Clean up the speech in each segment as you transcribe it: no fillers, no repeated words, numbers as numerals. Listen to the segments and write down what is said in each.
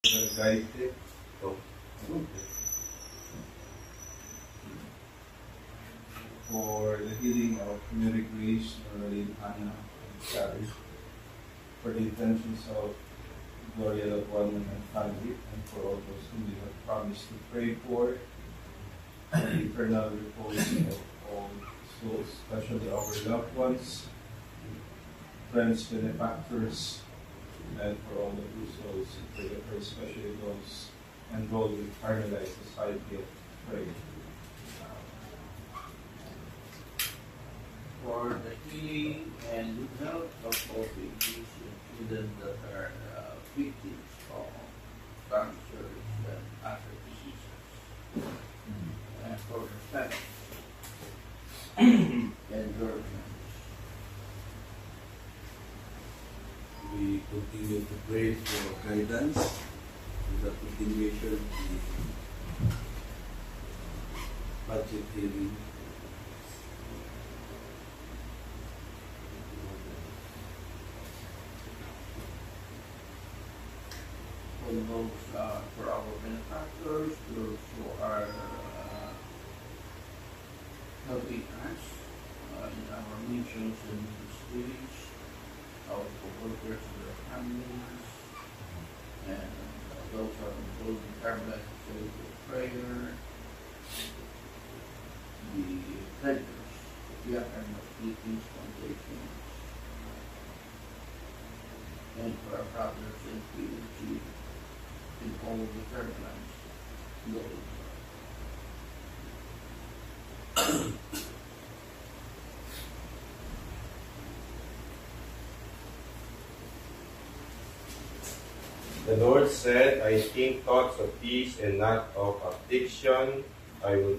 Guide for the healing of Mary Grace, Norlene, Hannah, and Sally, for the intentions of Gloria Labuan and family, and for all those whom we have promised to pray for the eternal repose of all souls, especially our loved ones, friends, benefactors, and for all the true souls, and for especially those enrolled in Carmelite Society of Prayer. For the healing and good health of all babies and children that are victims of cancers and other diseases, and for the families and girlfriends. We continue to pray for guidance in the continuation of the budget hearing. For our benefactors, those who are helping us in our missions and ministries, our co-workers and their families, and those who are involved in Carmelite Society of Prayer, the creditors, the Carmelite Philippines Foundation, and for our brothers and PhD in all of the Carmelites. The Lord said, I think thoughts of peace and not of affliction. You will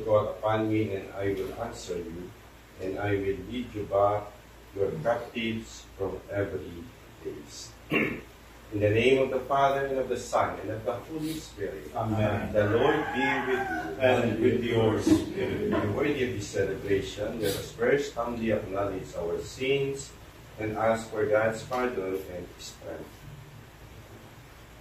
call upon me, and I will answer you, and I will lead you back your captives from every place. In the name of the Father, and of the Son, and of the Holy Spirit. Amen. The Lord be with you. And with your spirit. Worthy of this celebration, let us first humbly acknowledge our sins and ask for God's pardon and His strength.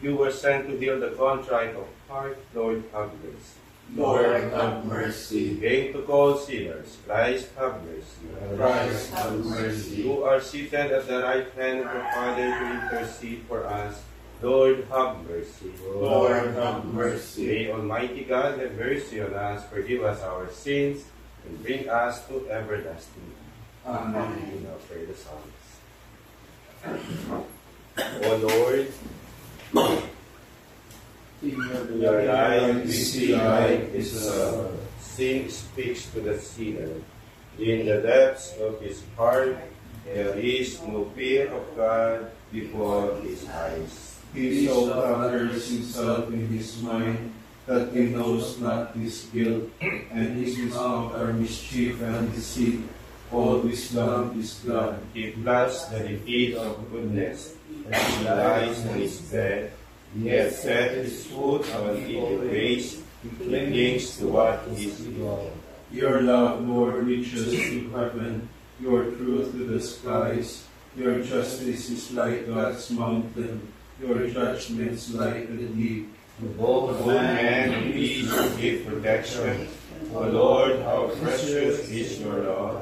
You were sent to heal the contrite of heart, Lord, have mercy. Lord, have mercy. You came to call sinners, Christ, have mercy. Christ, have mercy. You are seated at the right hand of the Father to intercede for us, Lord, have mercy. Lord, have mercy. May Almighty God have mercy on us, forgive us our sins, and bring us to everlasting life. Amen. We now pray the Psalms. O Lord, in your light we see light is sin speaks to the sinner. In the depths of his heart there is no fear of God before his eyes. He so covers himself in his mind that he knows not his guilt, and his mouth are mischief and deceit. All wisdom is God. He plots the defeat of goodness, and he lies on his bed. He has set his foot on evil ways. He clings to what is evil. Your love, Lord, reaches to heaven, your truth to the skies. Your justice is like God's mountain, your judgments like the deep. O man, please give protection. O Lord, how precious is your law.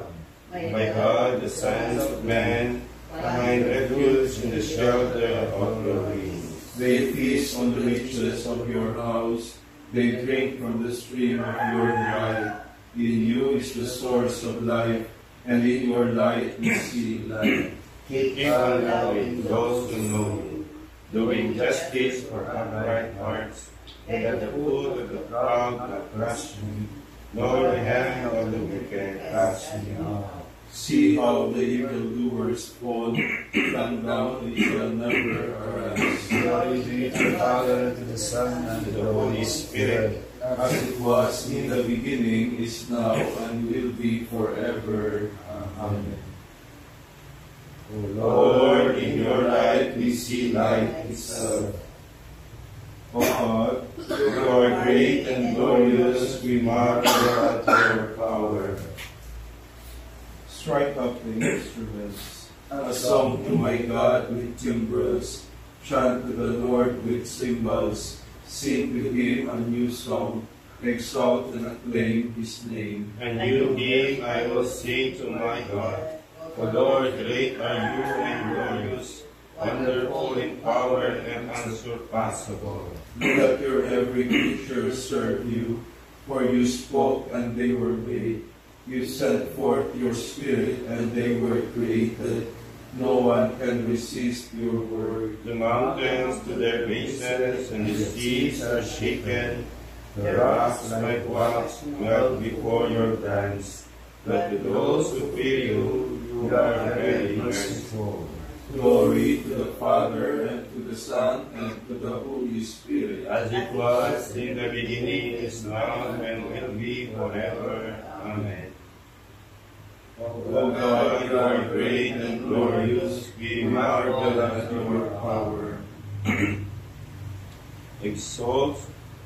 My God, the sons of man, find refuge in the shelter of your wings. They feast on the riches of your house. They drink from the stream of your delight. In you is the source of life, and in your light we see light. Keep on loving those who know you, doing justice for upright hearts, and at the foot of the proud not crush me, nor the hand of the wicked touch me. See how the evildoers fall, come down and shall never arise. Glory be to the Father, to the Son, and to the Holy Spirit, as it was in the beginning, is now, and will be forever. Amen. O Lord, in your light we see light itself. O God, you are great and glorious, we marvel at your power. Strike up the instruments, a song to my God with timbrels. Chant to the Lord with cymbals, sing to him a new song, exalt and acclaim his name. And you, him, I will sing to my God. For Lord, great are you and glorious, wonderful in power and unsurpassable. Let your every creature serve you, for you spoke and they were made. You sent forth your spirit and they were created. No one can resist your word. The mountains to their bases and the seas are shaken. The rocks like wax melt before your glance. But to those who fear you, you are very merciful. Glory to the Father, and to the Son, and to the Holy Spirit. As it was in the beginning, is now, and will be forever. Amen. O God, you are great and glorious. We marvel at your power. Exalt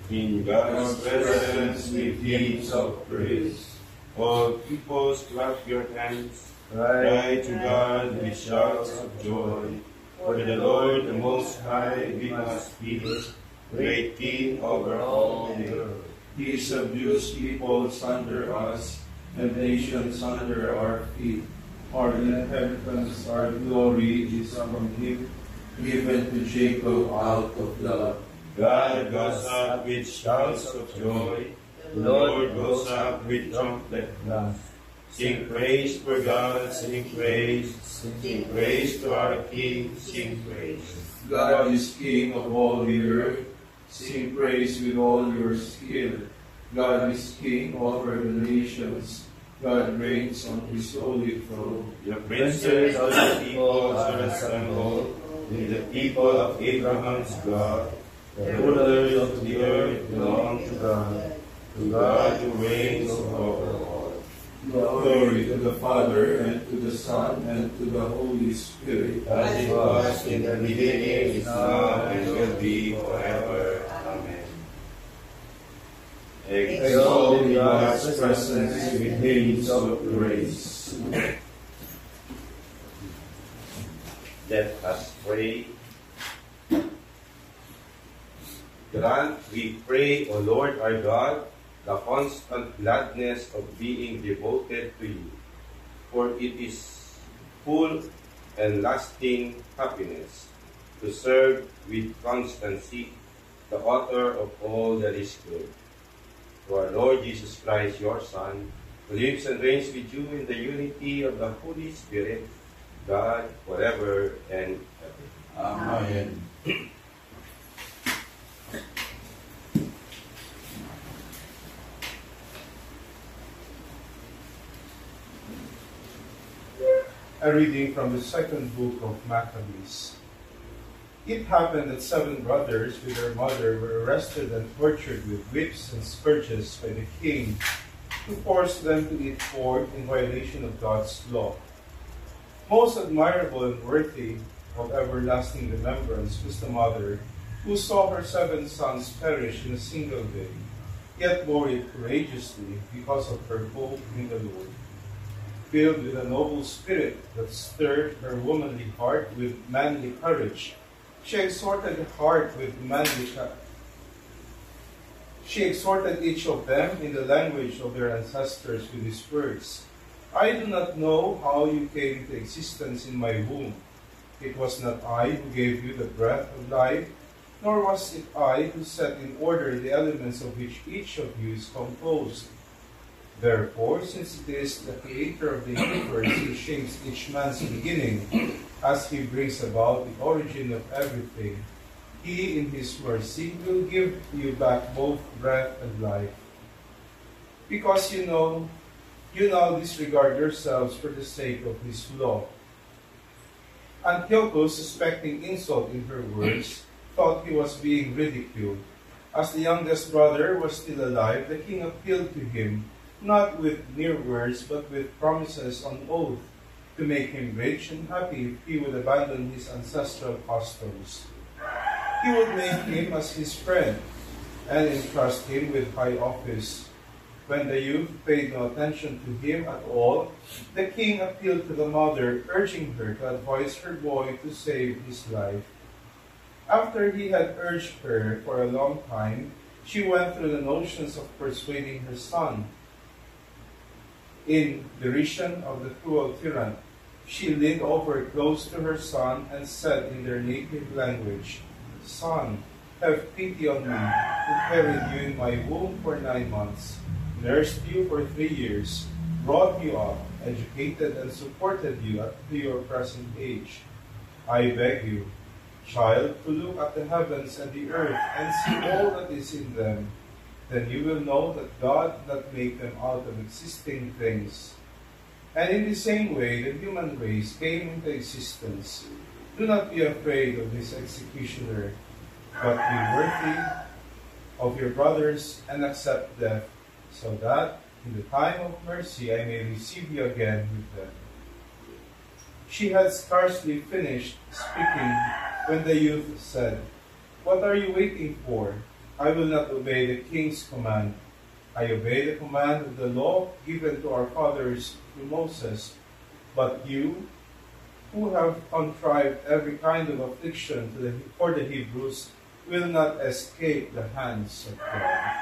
in God's presence with hymns of praise. All peoples clap your hands. Cry to God with shouts of joy. For the Lord, the Most High, with us peace, great King over all the earth. He subdues peoples under us, and nations under our feet. Our inheritance, our glory is from him, given to Jacob out of love. God goes up with shouts of joy. The Lord goes up with trumpet blast. Sing praise for God, sing praise. Sing praise to our King, sing praise. God is King of all the earth. Sing praise with all your skill. God is King over the nations. God reigns on his holy throne. The princes of the people are assembled, with the people of Abraham's God. The rulers of the earth belong to God who reigns over all. Glory to the Father, and to the Son, and to the Holy Spirit. As it was in the beginning, is now, and will be forever. Amen. Exalt in God's presence with hymns of praise. Let us pray. Grant, we pray, O Lord our God, the constant gladness of being devoted to you, for it is full and lasting happiness to serve with constancy the author of all that is good. To our Lord Jesus Christ, your Son, who lives and reigns with you in the unity of the Holy Spirit, God, forever and ever. Amen. A reading from the second book of Maccabees. It happened that 7 brothers with their mother were arrested and tortured with whips and scourges by the king, who forced them to eat pork in violation of God's law. Most admirable and worthy of everlasting remembrance was the mother, who saw her 7 sons perish in a single day, yet bore it courageously because of her hope in the Lord. Filled with a noble spirit that stirred her womanly heart with manly courage, she exhorted each of them in the language of their ancestors with these words: I do not know how you came into existence in my womb. It was not I who gave you the breath of life, nor was it I who set in order the elements of which each of you is composed. Therefore, since it is the Creator of the universe who shapes each man's beginning, as he brings about the origin of everything, he, in his mercy, will give you back both breath and life. Because you now disregard yourselves for the sake of his law. Antiochus, suspecting insult in her words, thought he was being ridiculed. As the youngest brother was still alive, the king appealed to him, not with mere words, but with promises on oath, to make him rich and happy if he would abandon his ancestral customs. He would make him as his friend, and entrust him with high office. When the youth paid no attention to him at all, the king appealed to the mother, urging her to advise her boy to save his life. After he had urged her for a long time, she went through the motions of persuading her son. In derision of the cruel tyrant, she leaned over close to her son and said in their native language, "Son, have pity on me, who carried you in my womb for 9 months, nursed you for 3 years, brought you up, educated and supported you up to your present age. I beg you, child, to look at the heavens and the earth and see all that is in them. Then you will know that God did not make them out of existing things. And in the same way, the human race came into existence. Do not be afraid of this executioner, but be worthy of your brothers and accept death, so that in the time of mercy I may receive you again with them." She had scarcely finished speaking when the youth said, "What are you waiting for? I will not obey the king's command. I obey the command of the law given to our fathers through Moses. But you, who have contrived every kind of affliction for the Hebrews, will not escape the hands of God."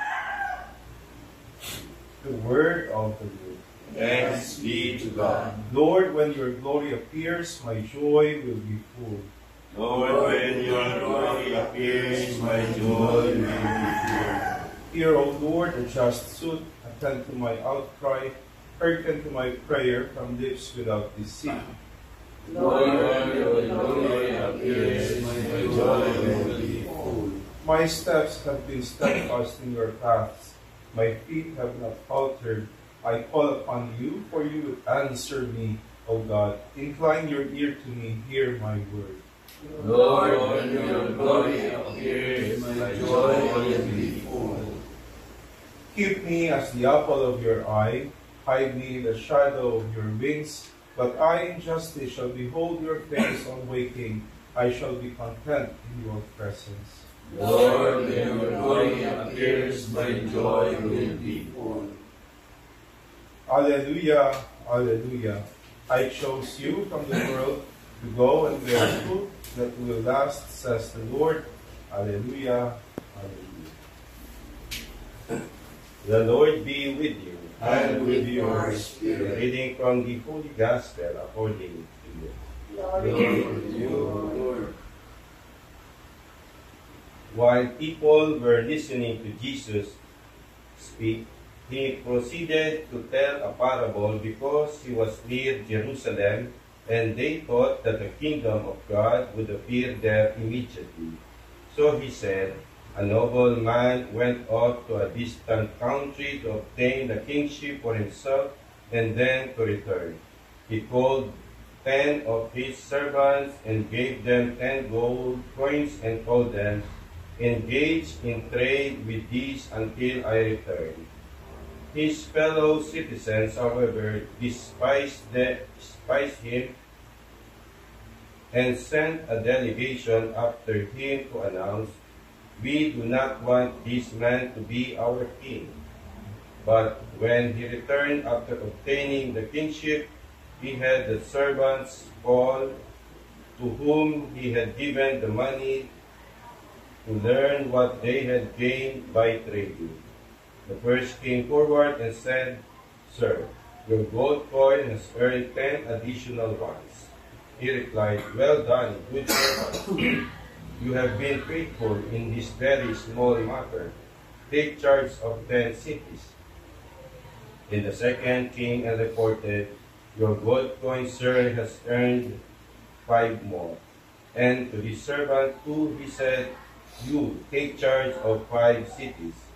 The word of the Lord. Thanks be to God. Lord, when your glory appears, my joy will be full. Lord, when your glory appears, my joy will be full. Hear, O Lord, a just suit, attend to my outcry, hearken to my prayer from lips without deceit. Lord, when your glory appears, my joy will be full. My steps have been steadfast in your paths. My feet have not faltered. I call upon you, for you would answer me, O God. Incline your ear to me, hear my word. Lord, when your glory appears, my joy will be full. Keep me as the apple of your eye. Hide me in the shadow of your wings. But I in justice shall behold your face on waking. I shall be content in your presence. Lord, when your glory appears, my joy will be full. Alleluia, alleluia. I chose you from the world to go and bear fruit that will last, says the Lord. Alleluia, alleluia. The Lord be with you. And with your A spirit. reading from the Holy Gospel according to you. Lord, with you, Lord. While people were listening to Jesus speak, he proceeded to tell a parable because he was near Jerusalem, and they thought that the kingdom of God would appear there immediately. So he said, "A noble man went off to a distant country to obtain the kingship for himself and then to return. He called 10 of his servants and gave them 10 gold coins and told them, 'Engage in trade with these until I return.' His fellow citizens, however, despised him and sent a delegation after him to announce, 'We do not want this man to be our king.' But when he returned after obtaining the kingship, he had the servants call to whom he had given the money to learn what they had gained by trading. The first came forward and said, 'Sir, your gold coin has earned 10 additional ones.' He replied, 'Well done, good servant. You have been faithful in this very small matter. Take charge of 10 cities.' And the second came and reported, 'Your gold coin, sir, has earned 5 more.' And to his servant too he said, 'You take charge of 5 cities.'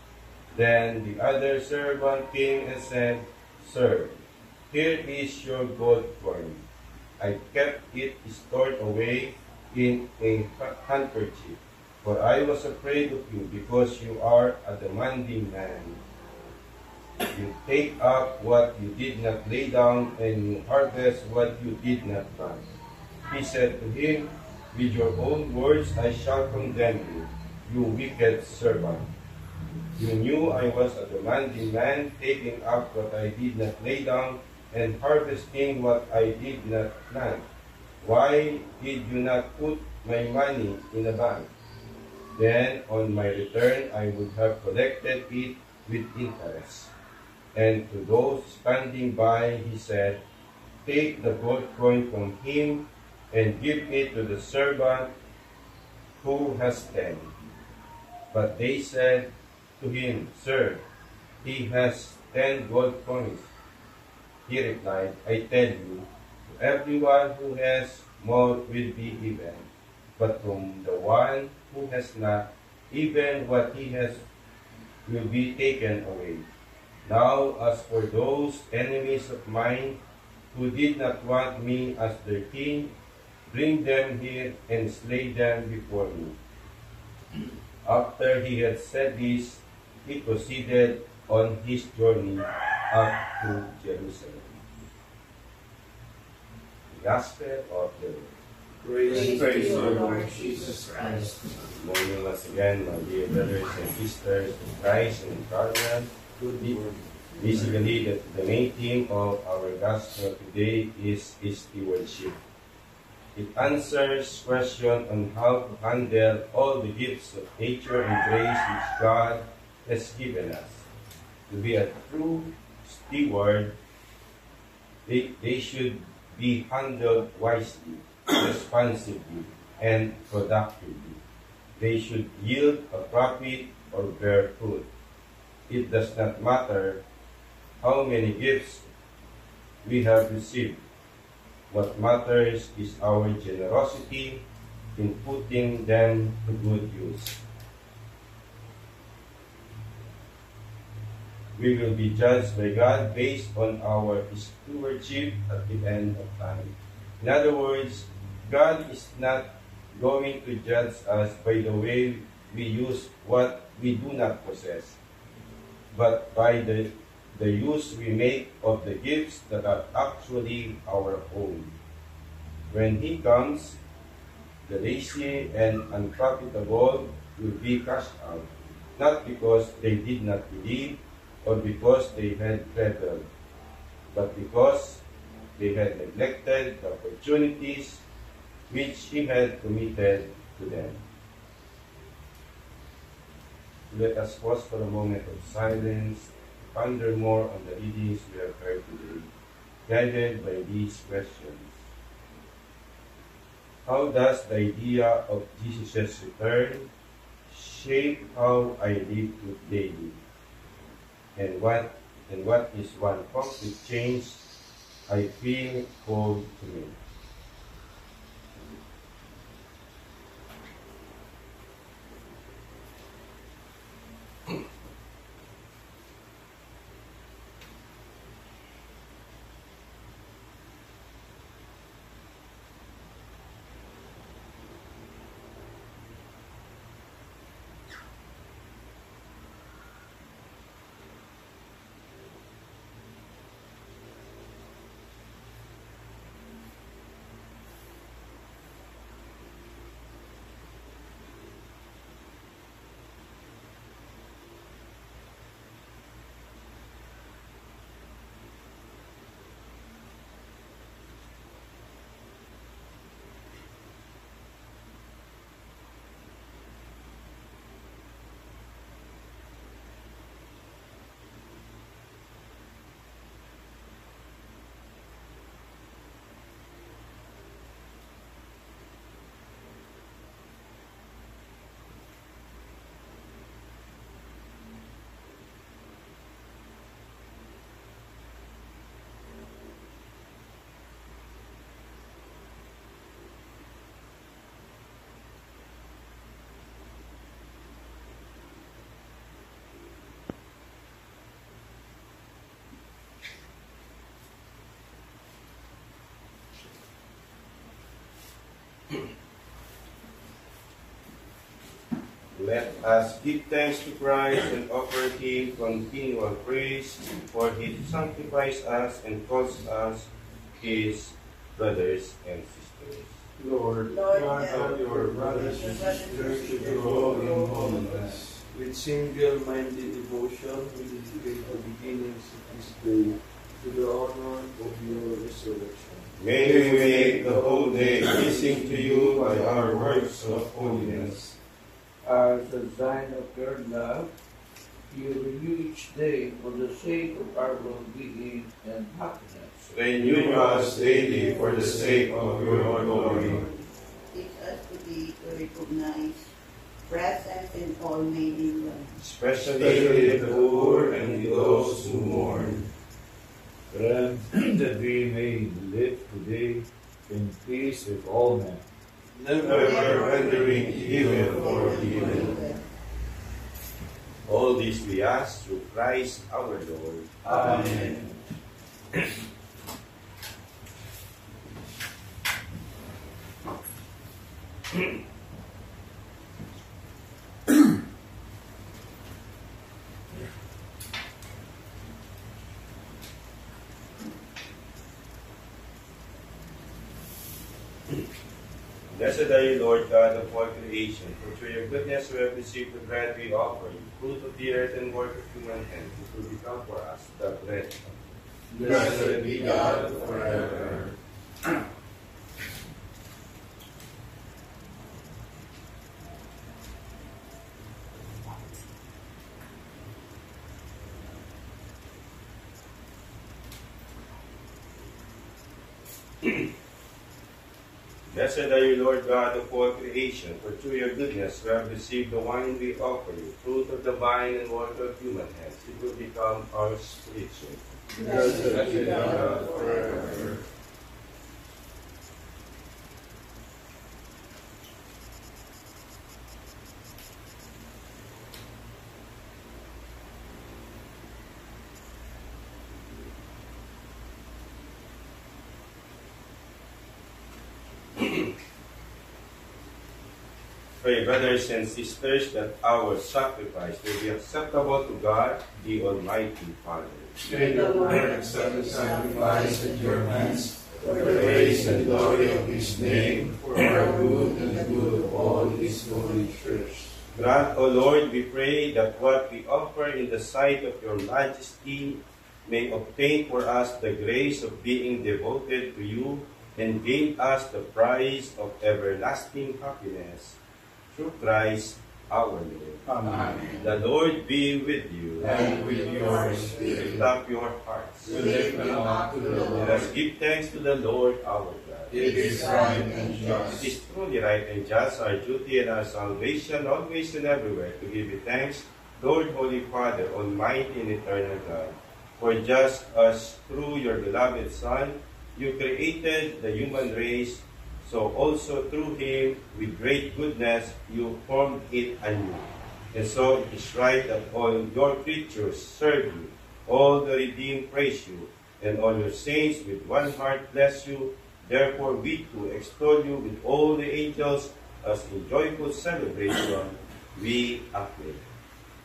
Then the other servant came and said, 'Sir, here is your gold coin. I kept it stored away in a handkerchief, for I was afraid of you because you are a demanding man. You take up what you did not lay down, and you harvest what you did not plant.' He said to him, 'With your own words I shall condemn you, you wicked servant. You knew I was a demanding man, taking up what I did not lay down, and harvesting what I did not plant. Why did you not put my money in the bank? Then on my return, I would have collected it with interest. And to those standing by, he said, take the gold coin from him and give it to the servant who has 10. But they said to him, Sir, he has 10 gold coins. He replied, I tell you, to everyone who has more will be given, but from the one who has not, even what he has will be taken away. Now, as for those enemies of mine who did not want me as their king, bring them here and slay them before me. After he had said this, he proceeded on his journey up to Jerusalem. The Gospel of the Lord. Praise to you, you, Lord Jesus Christ. Good morning once again, my dear brothers and sisters in Christ and incarnate. Good morning. Basically, the main theme of our Gospel today is stewardship. It answers question on how to handle all the gifts of nature and grace which God has given us. To be a true steward, they should be handled wisely, responsibly, and productively. They should yield a profit or bear fruit. It does not matter how many gifts we have received. What matters is our generosity in putting them to good use. We will be judged by God based on our stewardship at the end of time. In other words, God is not going to judge us by the way we use what we do not possess, but by the use we make of the gifts that are actually our own. When He comes, the lazy and unprofitable will be cast out, not because they did not believe or because they had rebelled, but because they had neglected the opportunities which He had committed to them. Let us pause for a moment of silence to ponder more on the readings we have heard today, guided by these questions. How does the idea of Jesus' return shape how I live daily? And what is one concrete change I feel called to make? Let us give thanks to Christ and offer Him continual praise, for He sanctifies us and calls us His brothers and sisters. Lord, grant that your brothers and sisters to grow in holiness. With single-minded devotion, we dedicate the beginnings of this day to the honor of your resurrection. May we make the whole day pleasing to you by our works of holiness. as a sign of your love, you renew each day for the sake of our well-being and happiness. Renew us daily for the sake of your glory. Teach us to recognize presence in all made in love. Especially the poor and those who mourn. Grant that we may live today in peace with all men. Never rendering evil for evil. All this we ask through Christ our Lord. Amen. Blessed are you, Lord God of all creation, for through your goodness we have received the bread we offer you, fruit of the earth and work of human hands, which will become for us the bread. Blessed be God forever. Blessed are you, Lord God of all creation, for through your goodness we have received the wine we offer you, fruit of the vine and work of human hands, it will become our spiritual. Blessed be God forever. Pray, brothers and sisters, that our sacrifice will be acceptable to God, the Almighty Father. May the Lord accept the sacrifice at your hands for the praise and glory of his name, for our good and the good of all his holy church. Grant, O Lord, we pray, that what we offer in the sight of your majesty may obtain for us the grace of being devoted to you and gain us the prize of everlasting happiness. Through Christ our Lord. Amen. The Lord be with you. And with your spirit. Lift up your hearts. We lift them up to the Let Lord. us give thanks to the Lord our God. It is right and It just. is truly right and just, our duty and our salvation, always and everywhere, to give you thanks, Lord, Holy Father, Almighty and Eternal God. For just as through your beloved Son, you created the human race, so also through him, with great goodness, you formed it anew. And so it is right that all your creatures serve you, all the redeemed praise you, and all your saints with one heart bless you. Therefore we too extol you with all the angels, as in joyful celebration we acclaim.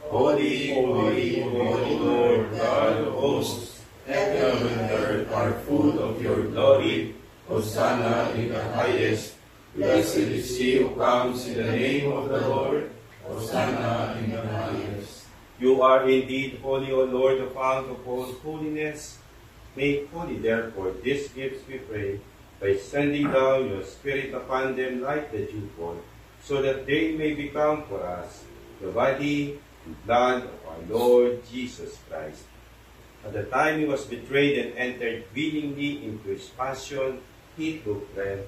Holy, holy, holy Lord, God of hosts, Heaven and earth are full of your glory. Hosanna in the highest. Blessed is he who comes in the name of the Lord. Hosanna in the highest. You are indeed holy, O Lord, the fount of all holiness. Make holy, therefore, these gifts, we pray, by sending down your Spirit upon them like the dewfall, so that they may become for us the body and blood of our Lord Jesus Christ. At the time he was betrayed and entered willingly into his passion, he took bread,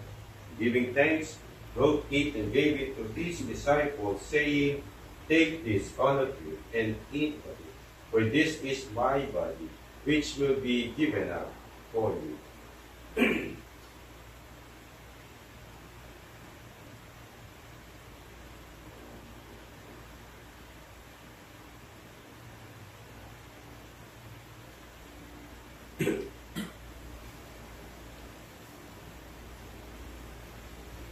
giving thanks, broke it and gave it to his disciples, saying, Take this, all of you, and eat of it, for this is my body, which will be given up for you.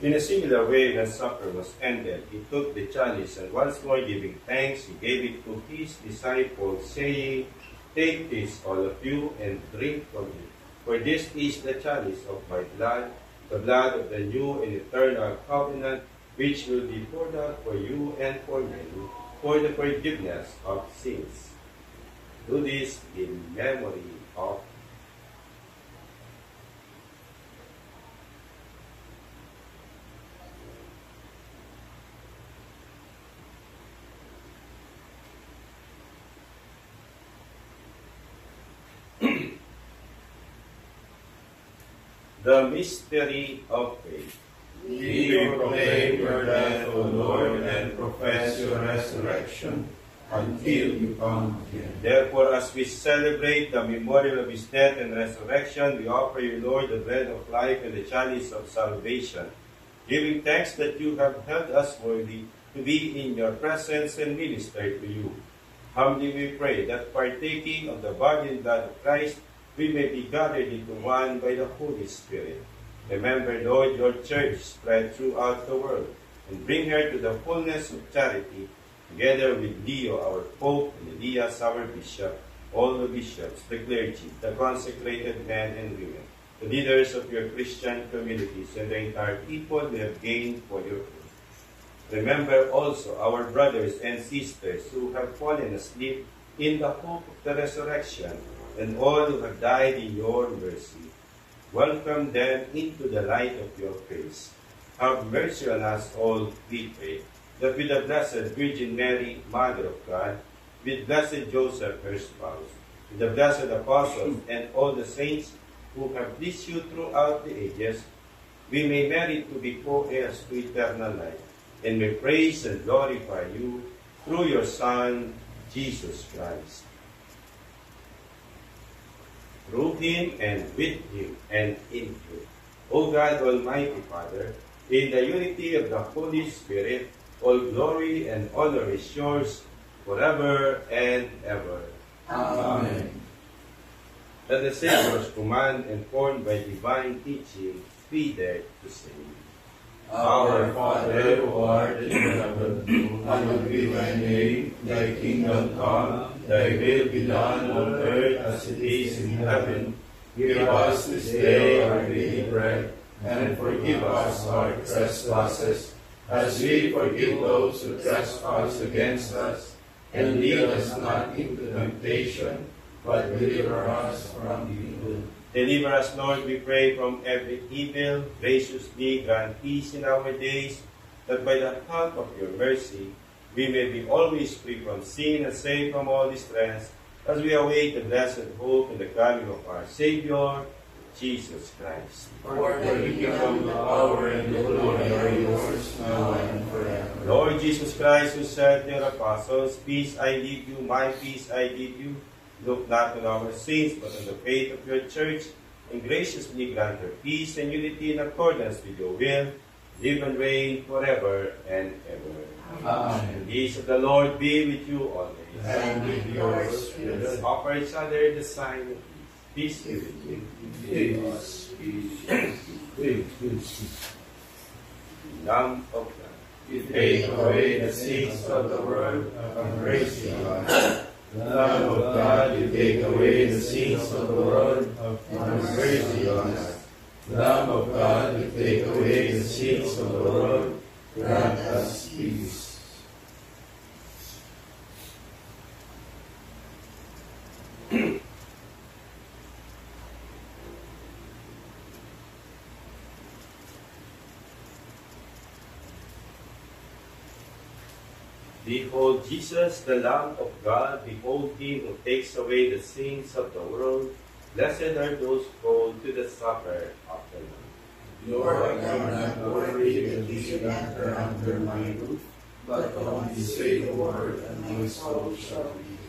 In a similar way, when supper was ended, he took the chalice, and once more giving thanks, he gave it to his disciples, saying, Take this, all of you, and drink from it. For this is the chalice of my blood, the blood of the new and eternal covenant, which will be poured out for you and for many, for the forgiveness of sins. Do this in memory of The mystery of faith. We proclaim your death, O Lord, and profess your resurrection until you come again. Therefore, as we celebrate the memorial of his death and resurrection, we offer you, Lord, the bread of life and the chalice of salvation, giving thanks that you have held us worthy to be in your presence and minister to you. Humbly we pray that partaking of the body and blood of Christ, we may be gathered into one by the Holy Spirit. Remember, Lord, your church spread throughout the world, and bring her to the fullness of charity, together with Leo, our Pope, and Elias, our Bishop, all the bishops, the clergy, the consecrated men and women, the leaders of your Christian communities, and the entire people we have gained for your faith. Remember also our brothers and sisters who have fallen asleep in the hope of the resurrection, and all who have died in your mercy. Welcome them into the light of your face. Have mercy on us all, we pray, that with the Blessed Virgin Mary, Mother of God, with Blessed Joseph, her spouse, with the blessed apostles and all the saints who have pleased you throughout the ages, we may merit to be co-heirs to eternal life, and may praise and glorify you through your Son, Jesus Christ. Through him and with him and in him, O God, Almighty Father, in the unity of the Holy Spirit, all glory and honor is yours forever and ever. Amen. Let the Savior's command, informed by divine teaching, be there to say, Our Father, who art in heaven, hallowed be thy name. Thy kingdom come, thy will be done on earth as it is in heaven. Give us this day our daily bread, and forgive us our trespasses, as we forgive those who trespass against us. And lead us not into temptation, but deliver us from evil. Deliver us, Lord, we pray, from every evil. Graciously grant peace in our days, that by the help of your mercy we may be always free from sin and safe from all distress, as we await the blessed hope and the coming of our Savior, Jesus Christ. For the kingdom, the power, and the glory are yours, now and forever. Lord Jesus Christ, who said to your apostles, Peace I leave you, my peace I give you, look not on our sins, but on the faith of your church, and graciously grant her peace and unity in accordance with your will, live and reign forever and ever. Amen. The peace of the Lord be with you always. And with your spirit. Let's offer each other the sign of peace. Peace be with you. Peace, peace. Lamb of God, You take away the sins of the world, have mercy on us. Lamb of God, you take away the sins of the world, have mercy on us. Lamb of God, you take away the sins of the world, grant us peace. Behold Jesus, the Lamb of God. Behold him who takes away the sins of the world. Blessed are those called to the supper of the Lamb. Lord, I am not worthy that you should enter under my roof, but only say the word, and my soul shall be healed.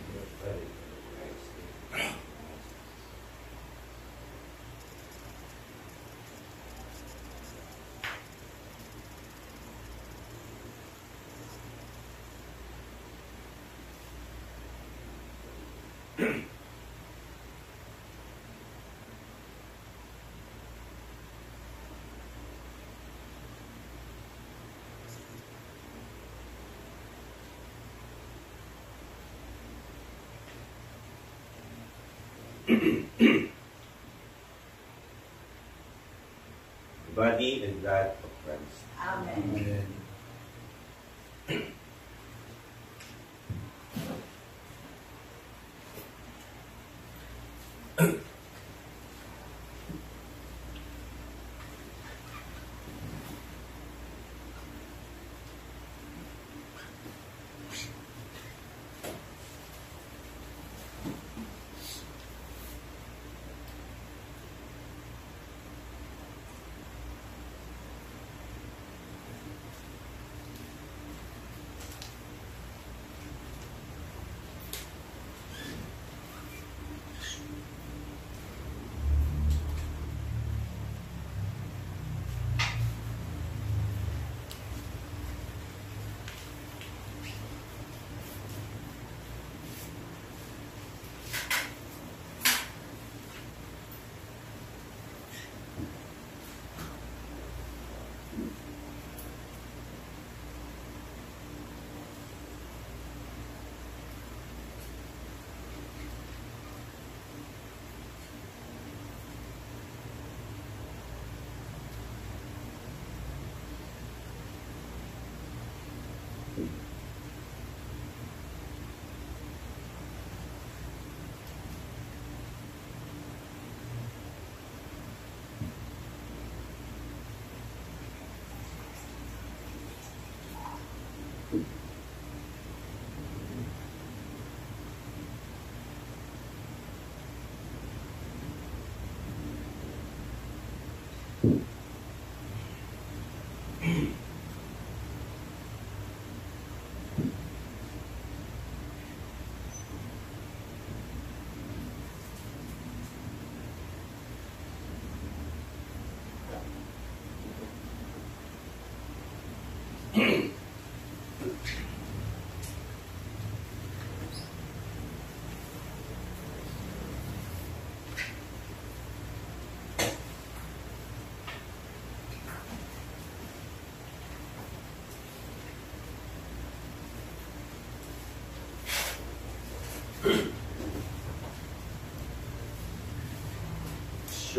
Body and blood of Christ. Amen.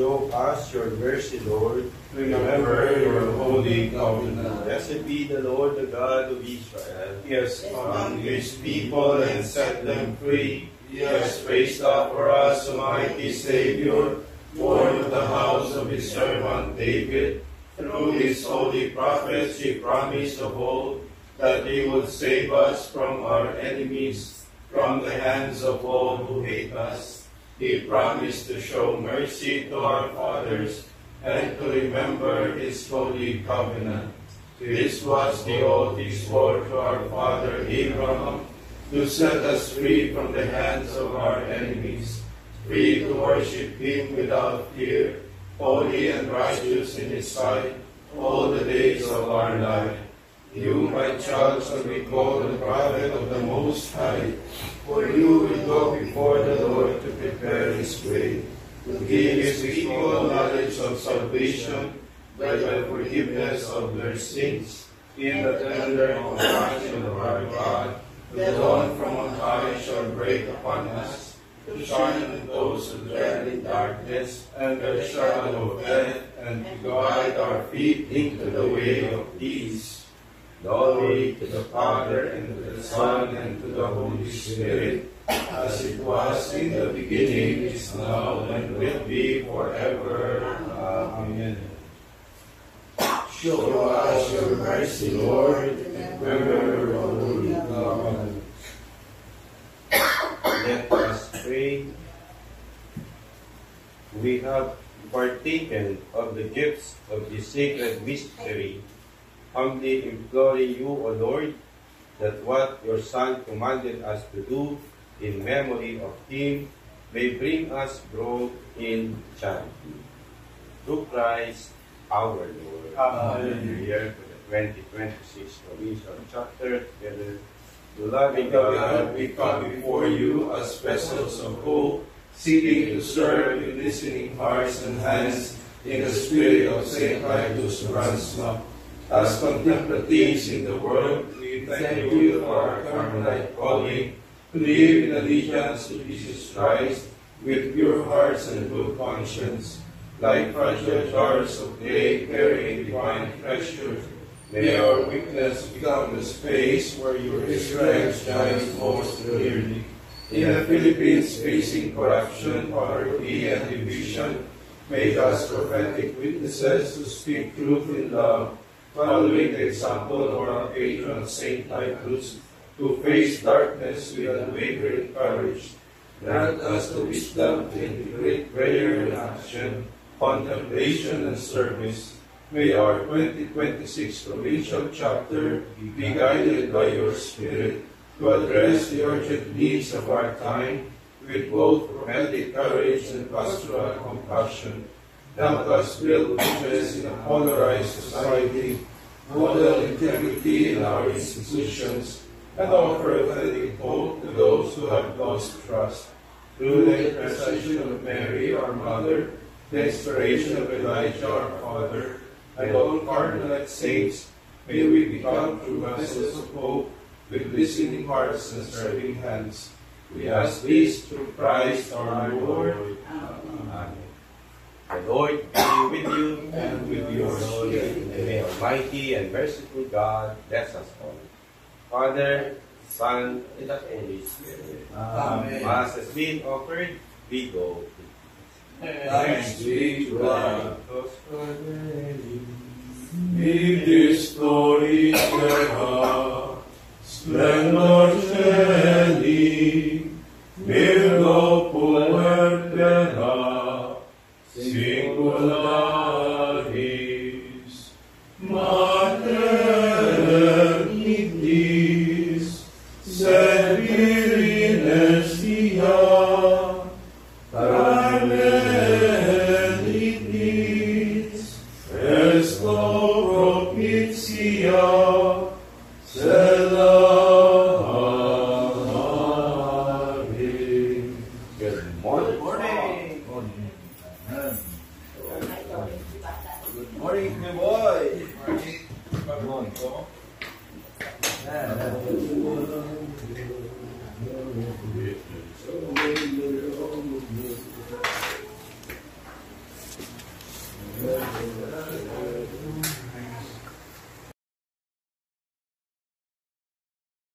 Show us your mercy, Lord. Remember your holy covenant. Blessed be the Lord, the God of Israel. He has found his people and set them free. He has raised up for us a mighty Savior, born of the house of his servant David. Through his holy prophets he promised of old that he would save us from our enemies, from the hands of all who hate us. He promised to show mercy to our fathers and to remember his holy covenant. This was the oath he swore to our father Abraham, to set us free from the hands of our enemies, free to worship him without fear, holy and righteous in his sight, all the days of our life. You, my child, shall be called the prophet of the Most High, for you will go before the Lord to prepare his way, to give his people knowledge of salvation by the forgiveness of their sins, in the tender compassion of our God. The dawn from on high shall break upon us, to shine on those who dwell in darkness and the shadow of death, and to guide our feet into the way of peace. Glory to the Father, and to the Son, and to the Holy Spirit, as it was in the beginning, is now, and will be forever. Amen. Show us your mercy, Lord, and remember your holy covenant. Let us pray. We have partaken of the gifts of the sacred mystery, humbly imploring you, O Lord, that what your Son commanded us to do in memory of him may bring us growth in charity. Through Christ our Lord. Amen. Here for the 2026 provincial chapter, together to loving God, we come before you as vessels of hope, seeking to serve with listening hearts and hands in the spirit of St. Vitus Ransma. As contemplatives in the world, we thank you for our Carmelite calling to live in allegiance to Jesus Christ with pure hearts and good conscience, like fragile jars of clay carrying divine treasure. May our weakness become the space where your strength shines most clearly. In the Philippines, facing corruption, poverty, and division, make us prophetic witnesses to speak truth in love, following the example of our patron Saint Titus, who faced darkness with unwavering courage. Grant us the wisdom to integrate prayer and action, contemplation and service. May our 2026 provincial chapter be guided by your Spirit to address the urgent needs of our time with both prophetic courage and pastoral compassion. Help us build bridges in a polarized society, model integrity in our institutions, and offer authentic hope to those who have lost trust. Through the intercession of Mary, our Mother, the inspiration of Elijah, our Father, and all Carmelite saints, may we become true vessels of hope with listening hearts and serving hands. We ask this through Christ our Lord. Amen. The Lord be with you, And with your spirit. and may Almighty and merciful God bless us all. Father, Son, and the Holy Spirit. Amen. Mass has been offered, we go. Thanks be to God. In this story terra, splendor celi, virgo puertera, singularis, mater nidis, sed virines dia, Carmelitis, esto propitia, celare. Good morning. Good morning, my boy. Good morning. So